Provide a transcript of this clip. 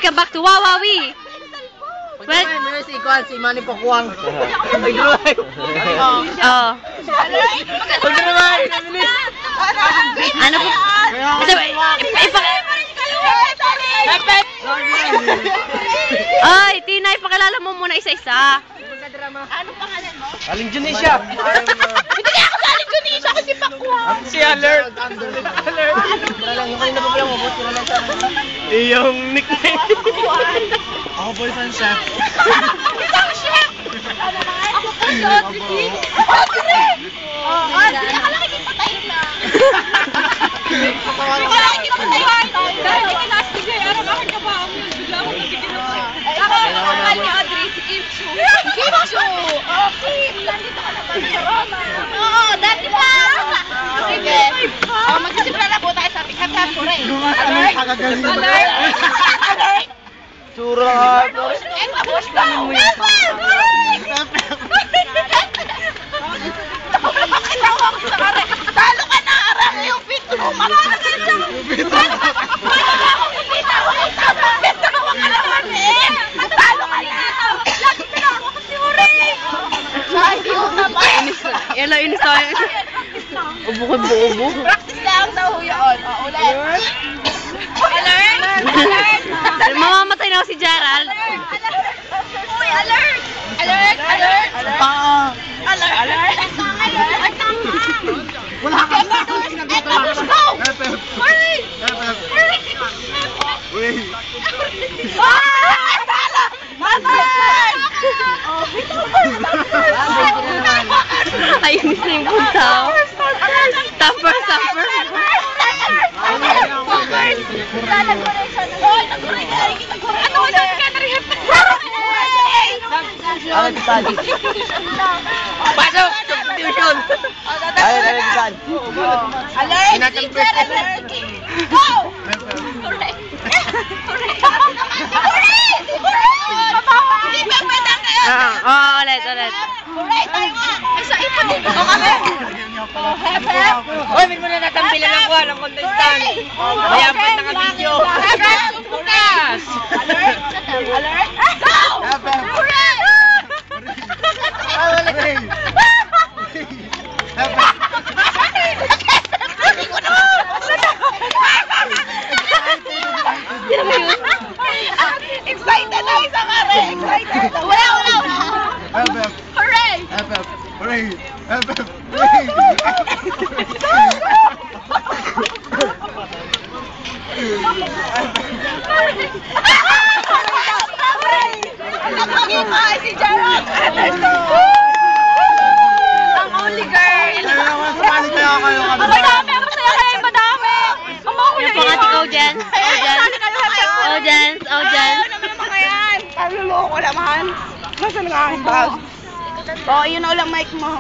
Welcome back to Wawawi! Well, si Manny Pakuang. Ano po? Ay, Tina, ipakilala mo muna isa-isa. Ano pangalan mo? Aling Junisha. Hindi ako sa Aling Junisha kasi Pakuang. Si Alert. Alert. Yung kanina pa pala mabot. Yung nickname. Ako boyfriend chef. Isang chef! Ako po si Audrey. Audrey! Audrey, akala kikipatayin na. Akala kikipatayin na. Dahil ikinastigay, araw bakit ka ba? Bigla akong nagkikinasay. Ako, mahal ni Audrey, si Kim Chu. Kim Chu! Oh, Kim! Nandito ka na ba sa Roma? Oo, dati pa! Sige. Magsisimula na po tayo sa ating happy hooray. Alert! Alert! Alert! Surat. Eh, tapos na! Talo ka na! Arang yung fit mo! Marami ka dyan! Talo ka naman eh! Talo ka na! Lagi pinawa ko si Uri! Ay, di ko na ba? Inis tayo. Ubo ko buo-ubo. Practice lang daw yun. Ulit. Alert! Alert! Mamamatay na ako si Gerald. Uy, alert! Alert! Alert! Alert! Alert! Alert! Wala ka na! Let's go! Hurry! Hurry! Tala! Matay! Ay, inis na yung punta. Stopper, stopper. Pasok! Substitution! Alert! Alert! Teacher! Alert! Go! Correct! Correct! Correct! Hindi ba pwede kayo? Ulit. Correct! Tayo nga! Isa ipa dito kami! Hep, hep! Uy, may muna natampilan ng kuha ng contestant. Mayapat na ka-video. Hep, hep! Focus! Alert! Alert! Go! Correct! Excited na isa ka rin! Excited! Wala! Hooray! Hooray! Ay, si Gerald! Ang only girl! Sumali kaya kayo kami. Madami! Ang masaya kayo! Madami! Yung pangatik audience. Audience. Ano naman mga yan? Paluloko naman. Nasaan nga ang bag? Oo, yun na ulang mic mo.